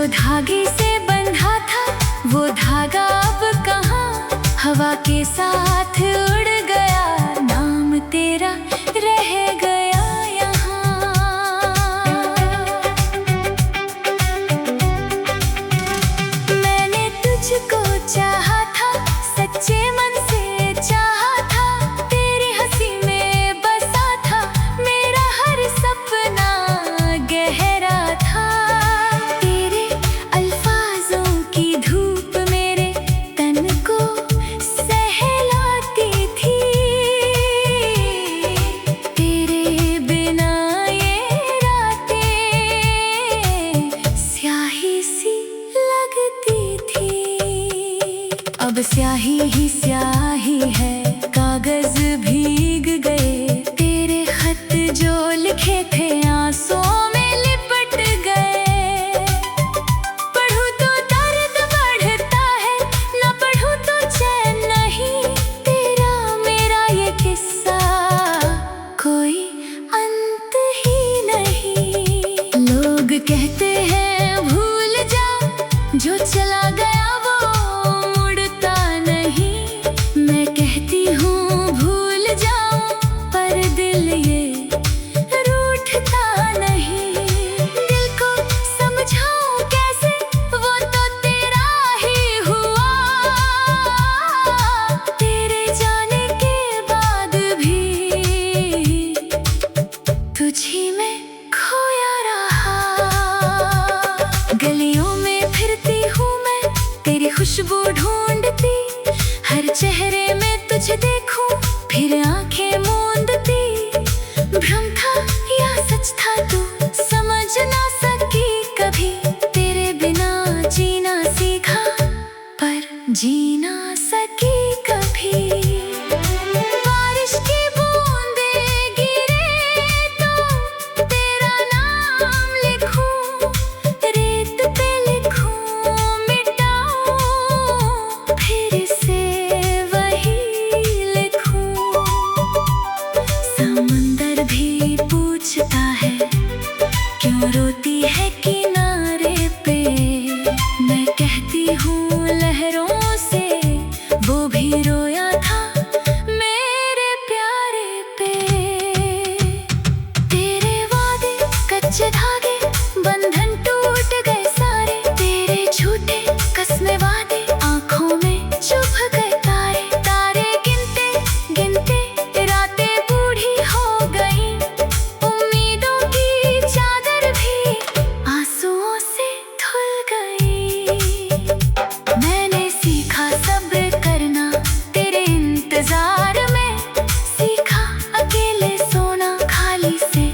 धागे से बंधा था वो धागा अब कहाँ, हवा के साथ उड़ गया, नाम तेरा रह गया यहाँ। मैंने तुझको चाहा था, सच्चे मन से चाहा था, तेरी हंसी में बसा था मेरा हर सपना गहरा था। तेरे अल्फाजों की धूप मेरे तन को सहलाती थी, तेरे बिना ये रातें स्याही सी लगती थी। अब स्याही ही स्याही है, कागज भीग गए, तेरे खत जो लिखे थे आंसुओं में लिपट गए। पढ़ूं तो दर्द बढ़ता है, न पढ़ूं तो चैन नहीं, तेरा मेरा ये किस्सा कोई अंत ही नहीं। लोग कहते हैं भूल जा, जो चला गया वो मुड़ता नहीं। मैं कहती हूँ भूल जाऊं, पर दिल ये रूठता नहीं। दिल को समझाऊं कैसे, वो तो तेरा ही हुआ, तेरे जाने के बाद भी तुझी में खोया रहा। गलियों में फिरती हूँ मैं, तेरी खुशबू ढूंढती, हर चेहरे में तुझे देखूं फिर आंखें मूंदती। भ्रम था या सच था तू समझ ना सकी कभी, तेरे बिना जीना सीखा पर जी ना सकी कभी। बारिश की बूंदें गिरे तो तेरा नाम लिखूं, रेत पे लिखूं मिटाऊं, फिर से वही लिखूं। समुंदर भी पूछता है क्यों रोती है किनारे पे, मैं कहती हूँ लहरों से वो भी रोया था मेरे प्यारे पे। तेरे वादे कच्चे धागे, बंधन टूट गए सारे, तेरे झूठे कसमे वादे आँखों में चुभ गए तारे। तारे गिनते गिनते रातें बूढ़ी हो गई, उम्मीदों की चादर भी आंसुओं से धुल गई। मैंने सीखा सब्र करना तेरे इंतजार में, सीखा अकेले सोना खाली से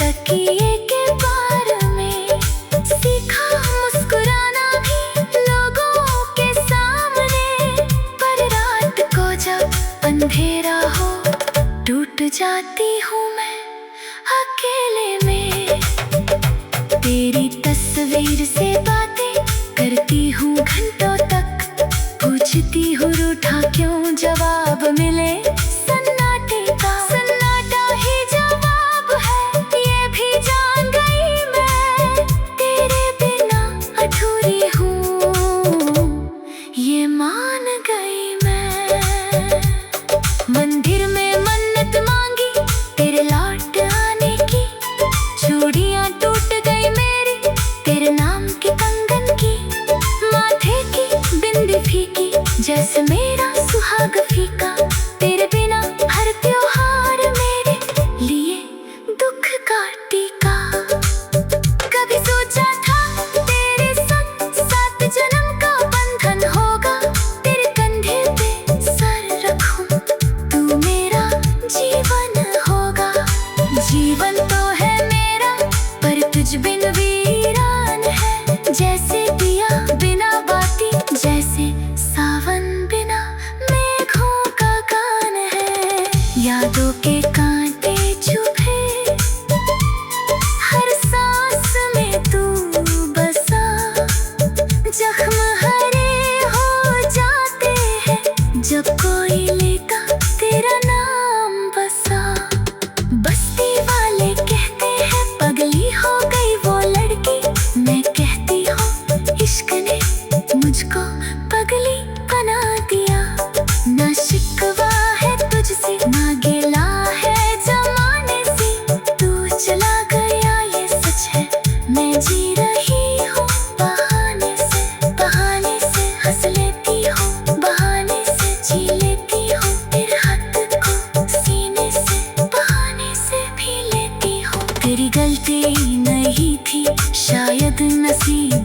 तकिए के पार में, सीखा मुस्कुराना भी लोगों के सामने, पर रात को जब अंधेरा हो टूट जाती हूँ मैं अकेले में। तेरी तस्वीर से बातें करती हूँ घंटों तक, पूछती हूँ रूठा क्यों, जवाब मिले सन्नाटे का। सन्नाटा ही जवाब है ये भी जान गई मैं, तेरे बिना अधूरी हूँ ये मान गई मैं। मंदिर में मन्नत मांगी तेरे लौट आने की, चूड़ियाँ टूट गई मेरी तेरे नाम की कंगन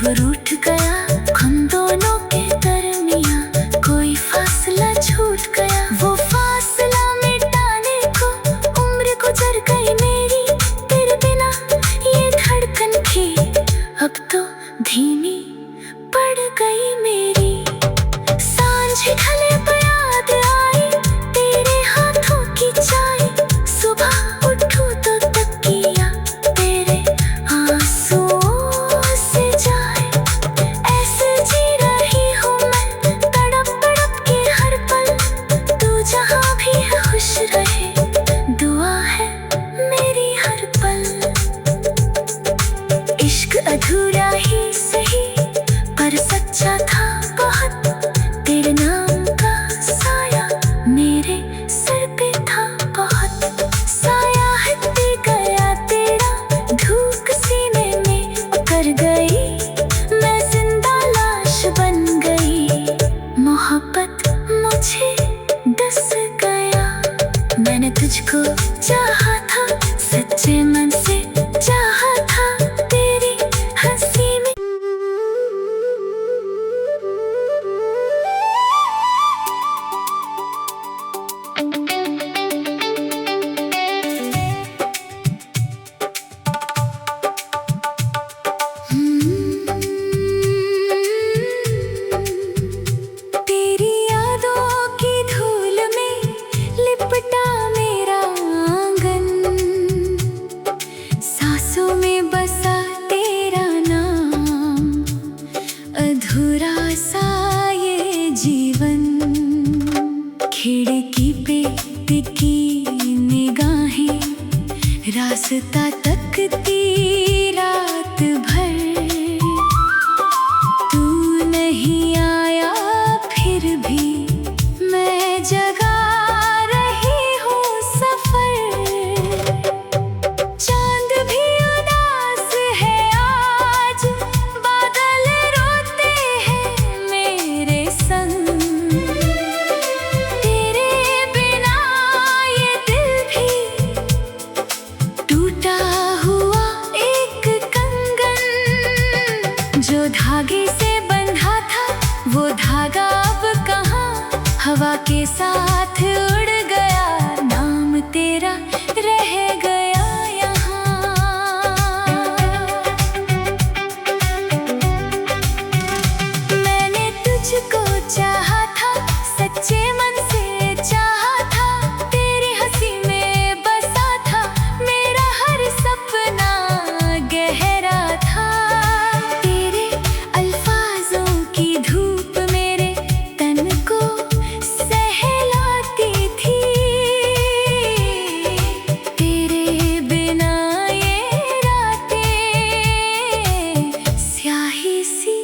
अब रूठ गया हम दोनों के दरमियां, कोई फासला छूट गया। वो फासला मिटाने को उम्र गुजर गई मेरी, तेरे बिना ये धड़कन थी अब तो धीमी पड़ गई मेरी। सांझ ढले पे याद आई तेरे हाथों की चाय, सुबह उठूं तो तकिया तेरे आंसुओं से जाए। ऐसे जी रही हूँ मैं तड़प तड़प के हर पल, तू जहाँ भी है खुश रहे दुआ है मेरी हर पल। इश्क अधूरा ही सही पर सच्चा था बहुत, तेरे नाम का साया मेरे सर पे था बहुत। साया हटते गया तेरा, धूप सीने में उतर गई, मैं जिंदा लाश बन गई। मोहब्बत मुझे डस गया, मैंने तुझको चाहा था, सच्चे मन से चाहा था तेरी हंसी में। तेरी यादों की धूल में लिपटा मेरा आंगन, सांसों में बसा तेरा नाम, अधूरा सा ये जीवन। खिड़की पे टिकी निगाहें रास्ता तकती रात भर, तू नहीं आया फिर भी मैं जगा रही हूँ सफर। चांद भी उदास है आज, बादल रोते हैं मेरे संग, तेरे बिना ये दिल भी टूटा हुआ एक कंगन। जो धागे से बंधा था वो धागा अब कहाँ, हवा के साथ उड़ गया, नाम तेरा रह गया यहाँ। मैंने तुझको चाहा था, सच्चे मन से चाहा था, तेरी हंसी में बसा था मेरा हर सपना गहरा था। तेरे अल्फाजों की धूप मेरे तन को सहलाती थी, तेरे बिना ये रातें स्याही सी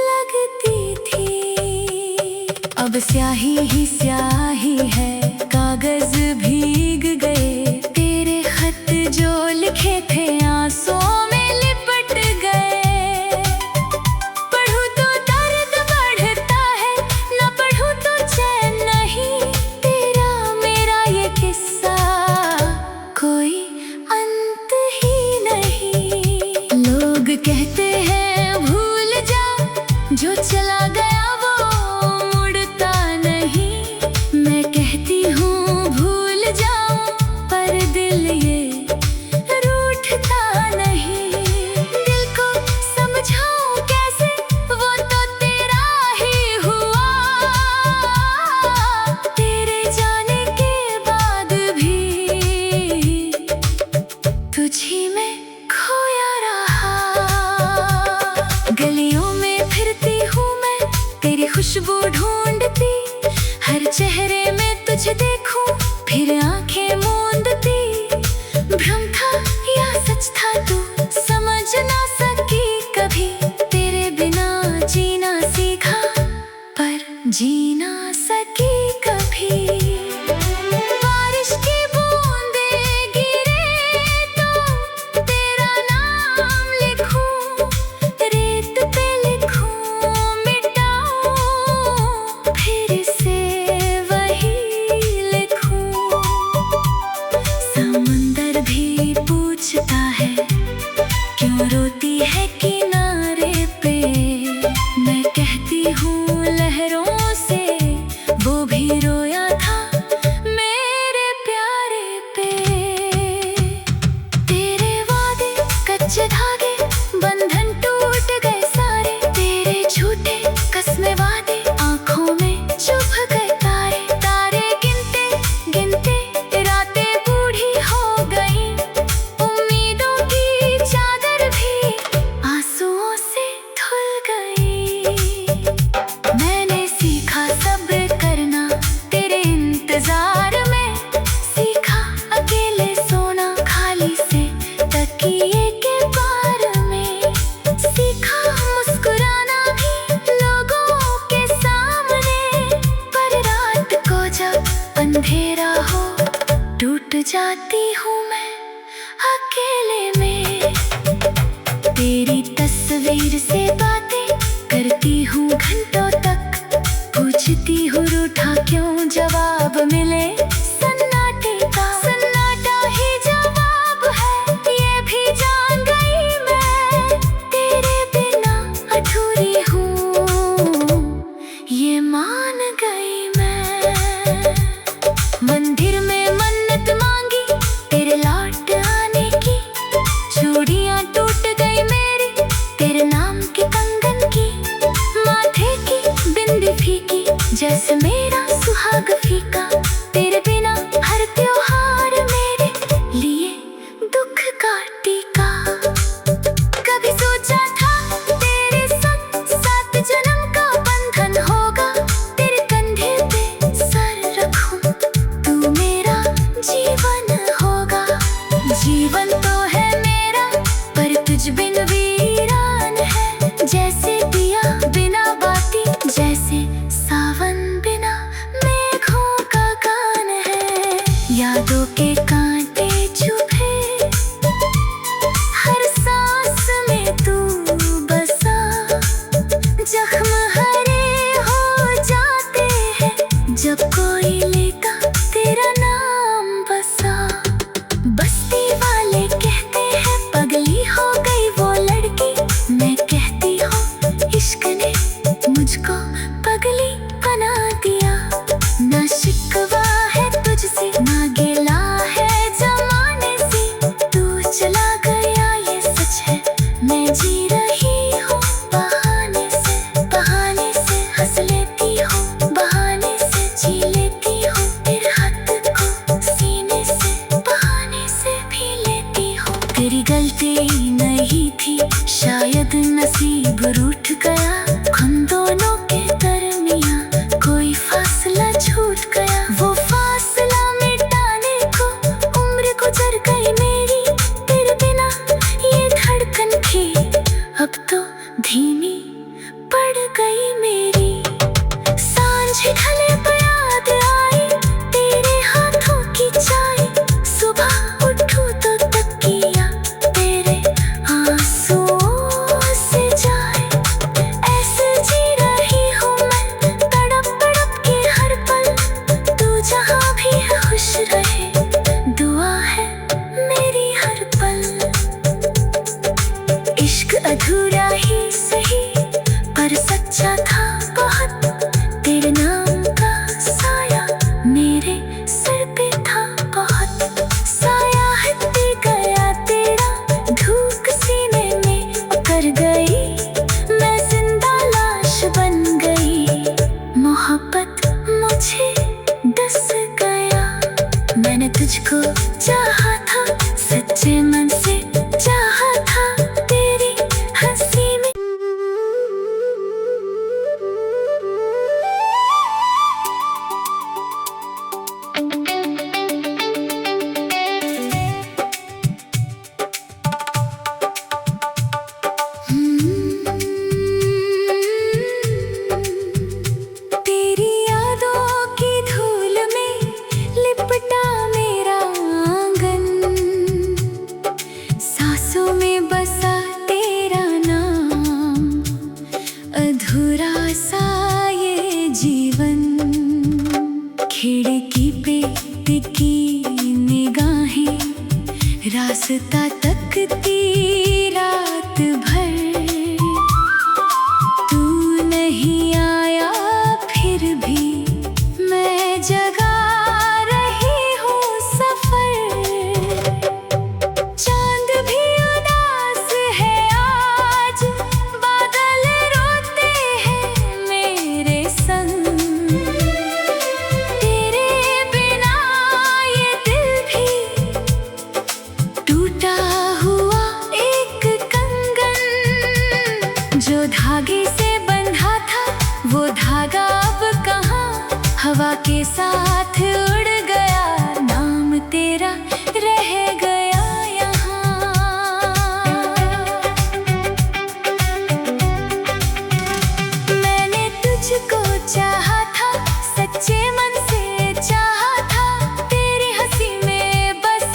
लगती थी। अब स्याही ही स्याही है, कागज भीग गए, तेरे खत जो लिखे थे आंसुओं में लिपट गए। पढ़ूं तो दर्द बढ़ता है, न पढ़ूं तो चैन नहीं, तेरा मेरा ये किस्सा कोई अंत ही नहीं। लोग कहते हैं भूल जा, जो चला गया वो मुड़ता नहीं, मैं कहती हूँ भूल जाऊं पर दिल ये रूठता नहीं। दिल को समझाऊं कैसे, वो तो तेरा ही हुआ, तेरे जाने के बाद भी तुझी में खोया रहा। गलियों में फिरती हूँ मैं तेरी खुशबू ढूंढती, हर चेहरे में तुझे देखूं फिर आंखें मूंदती। भ्रम था या सच था तू समझ ना सकी कभी, तेरे बिना जीना सीखा पर जी ना सकी कभी। बारिश की बूंदें गिरे तो तेरा नाम लिखूं, रेत पे लिखूं मिटाऊं, फिर से वही लिखूं। समुंदर भी पूछता है क्यों रोती है किनारे पे जाती हूँ मैं अकेले में, तेरी तस्वीर से बातें करती हूँ घंटों तक, पूछती हूँ रूठा क्यों, जवाब मिले सन्नाटे का। सन्नाटा ही जवाब है, ये भी जान गई मैं, तेरे बिना अधूरी हूँ, ये मान गई मैं। मंदिर में मन्नत मांगी तेरे लौट आने की, चूड़ियां टूट गई मेरी तेरे नाम के कंगन की, माथे की बिंदी फीकी जैसे मेरा सुहाग फीका, तेरे बिना हर त्योहार मेरे लिए दुख का टीका। कभी सोचा था तेरे संग 7 जन्म का बंधन होगा, तेरे कंधे पे सर रखूं तू मेरा जीवन होगा। जीवन तो है मेरा पर तुझ बिन वीरान है, जैसे दिया बिना बाती, जैसे सावन बिना मेघों का गान है। यादों के कांटे चुभे हर सांस में तू बसा, जख्म हरे हो जाते हैं जब कोई लेता तेरा नाम बसा। बस्ती वाले कहते हैं पगली हो गई वो लड़की, मैं कहती हूँ इश्क ने मुझको पगली बना दिया। ना शिकवा है तुझसे ना गिला है जमाने से, तू चला गया ये सच है, मैं जी रही हूँ बहाने से। बहाने से हंस लेती हूँ, बहाने से जी लेती हूँ, तेरे हाथ को सीने से बहाने से भी लेती हूँ। तेरी गलती नहीं थी शायद नसीब रूठ गया, हम दोनों के दरमियां कोई फासला छूट गया। वो फासला मिटाने को उम्र गुजर गई मेरी, तेरे बिना ये धड़कन थी अब तो धीमी पड़ गई मेरी। सांझ ढले पे याद आई तेरे हाथों की चाय, सुबह उठूं तो तकिया तेरे आंसुओं से जाए। ऐसे जी रही हूँ मैं तड़प तड़प के हर पल, तू जहाँ भी है खुश रहे, दुआ है मेरी हर पल। इश्क अधूरा ही सही पर सच्चा था बहुत, तेरे नाम का साया मेरे सर पे था बहुत। साया हट गया तेरा धूप सीने में उतर गई, मैं जिंदा लाश बन गई, मोहब्बत मुझे डस गया। मैंने तुझको चाहा था सच्चे मन से, चाहा था तेरी हंसी में। तेरी यादों की धूल में लिपटा मेरा आंगन, सांसों में बसा तेरा नाम, अधूरा सा ये जीवन। खिड़की पे टिकी निगाहें रास्ता तकती रात भर, तू नहीं आया फिर भी मैं जगा रही हूँ सफर। चांद भी उदास है आज, बादल रोते हैं मेरे संग, तेरे बिना ये दिल भी टूटा हुआ एक कंगन। जो धागे से बंधा था वो धागा अब कहाँ, हवा के साथ उड़ गया, नाम तेरा रह गया यहाँ। मैंने तुझको चाहा था सच्चे मन से, चाहा था तेरी हंसी में बस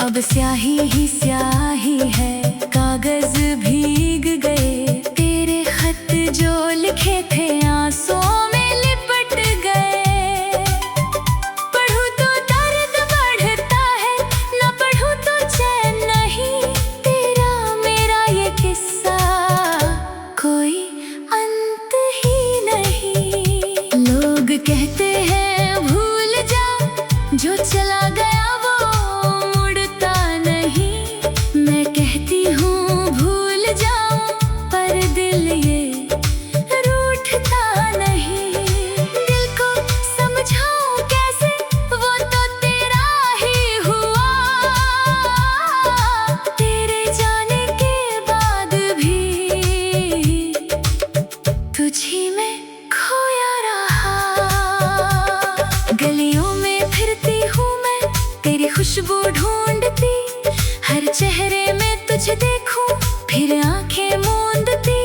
अब स्याही ही स्याही है, कागज भीग गए, तेरे खत जो लिखे थे आंसुओं में लिपट गए। पढ़ूं तो दर्द बढ़ता है, ना पढ़ूं तो चैन नहीं, तेरा मेरा ये किस्सा कोई अंत ही नहीं। लोग कहते हैं भूल जा, जो चला गया वो मुड़ता नहीं। मैं कहती हूँ भूल जाऊं, पर दिल ये रूठता नहीं। दिल को समझाऊं कैसे, वो तो तेरा ही हुआ। तेरे जाने के बाद भी तुझी में खोया रहा। गलियों में फिरती हूँ मैं, तेरी खुशबू ढूंढती, हर चेहरे में तुझे देखूं, फिर आंखें मूंदती।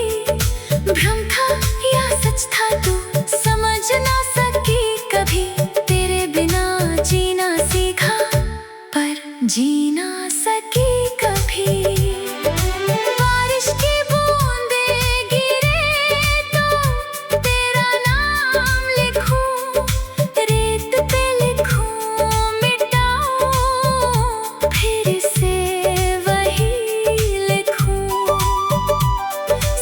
भ्रम था या सच था तू समझ ना सकी कभी, तेरे बिना जीना सीखा पर जीना सकी कभी। बारिश की बूंदें गिरे तो तेरा नाम लिखूं, रेत पे लिखूं मिटाऊं, फिर से वही लिखूं।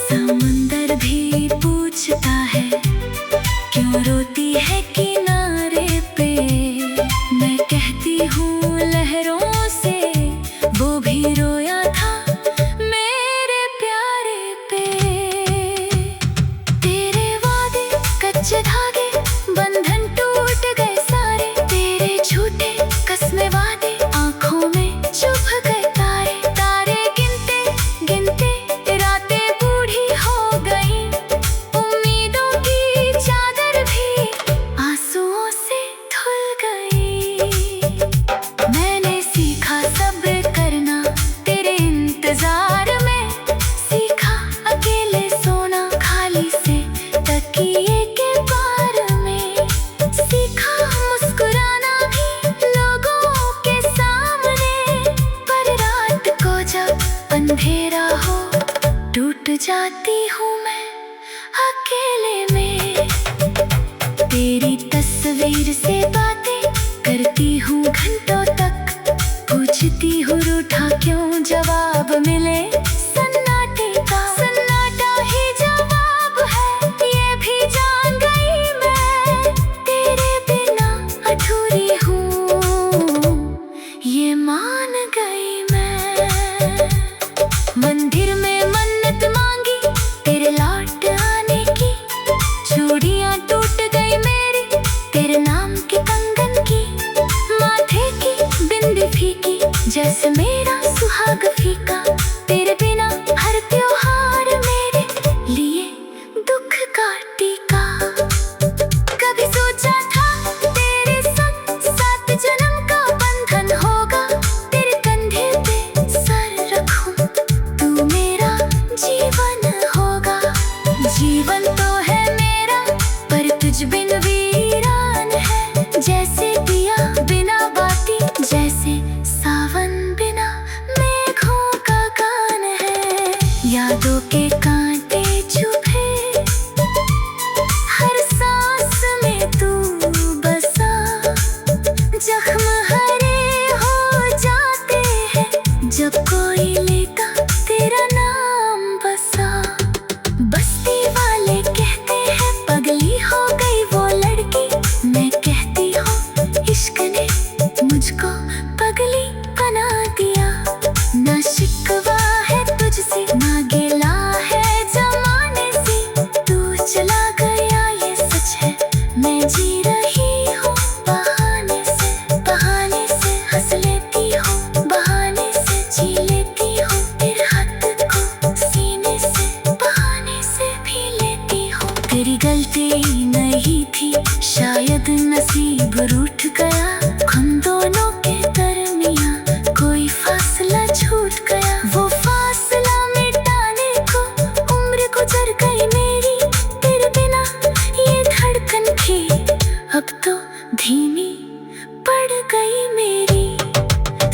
समंदर भी पूछता है क्यों रोती है किनारे पे, मैं कहती हूँ लहरों से वो भी रोया था मेरे प्यारे पे। तेरे वादे कच्चे धागे, बंधन टूट गए सारे, तेरे झूठे कसमे वादे आंखों में चुभ गए तारे। तारे गिनते गिनते रातें बूढ़ी हो गई, उम्मीदों की चादर भी आंसुओं से धुल गई। मैंने सीखा सब्र करना तेरे इंतजार में, सीखा अकेले सोना खाली से तकिए के पार में, सीखा मुस्कुराना भी लोगों के सामने, पर रात को जब अंधेरा हो टूट जाती हूँ मैं अकेले में। तेरी तस्वीर से बातें करती हूँ घंटों तक, पूछती हूँ रूठा क्यों, जवाब मिले सन्नाटे का। सन्नाटा ही जवाब है ये भी जान गई मैं, तेरे बिना अधूरी हूँ ये मान गई मैं। मंदिर में मन्नत मांगी तेरे लौट आने की, चूड़ियां टूट गई मेरी तेरे नाम के कंगन की, माथे की बिंदी फीकी जैसे मेरा सुहाग फीका, तेरे बिना हर त्योहार मेरे लिए दुख का टीका। कभी सोचा था तेरे संग 7 जन्म का बंधन होगा, तेरे कंधे पे सर रखूं तू मेरा जीवन होगा। जीवन तो है मेरा पर तुझ बिन वीरान है, जैसे दिया बिना बाती, जैसे सावन बिना मेघों का गान है। यादों के कांटे चुभे हर सांस में तू बसा, जख्म हरे हो जाते हैं जब कोई लेता तेरा नाम बसा। बस्ती वाले कहते हैं पगली हो गई वो लड़की, मैं कहती हूँ इश्क ने मुझको पगली बना दिया। ना शिकवा है तुझसे ना गिला है जमाने से, तू चला गया ये सच है, मैं जी रही हूँ बहाने से हंस लेती हूँ, बहाने से जी लेती हूँ, फिर हाथ को सीने से बहाने से भी लेती हूँ। तेरी गलती नहीं थी शायद नसीब रूठ गया, हम दोनों के दरमियां कोई फासला छूट गया। वो फासला मिटाने को उम्र गुजर गई मेरी, तेरे बिना ये धड़कन थी अब तो धीमी पड़ गई मेरी।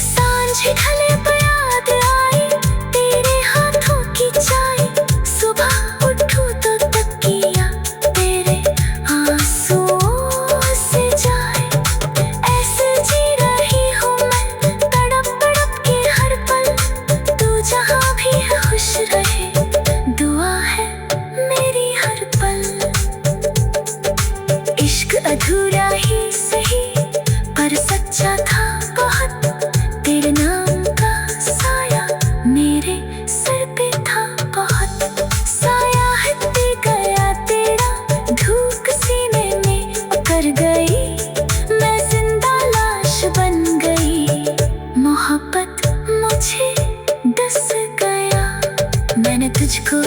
सांझ मुझे गले पे याद आई तेरे हाथों की चाय। सुबह उठूं तो तकिया तेरे आंसुओं से जाए। ऐसे जी रही हूँ मैं तड़प तड़प के हर पल। तू जहाँ भी है खुश रहे, दुआ है मेरी हर पल। इश्क अधूरा ही सही पर सच्चा था बहुत। तेरे नाम का साया मेरे सर पे था बहुत। साया हट गया तेरा, धूप सीने में उतर गई। मैं जिंदा लाश बन गई, मोहब्बत मुझे डस गया। मैंने तुझको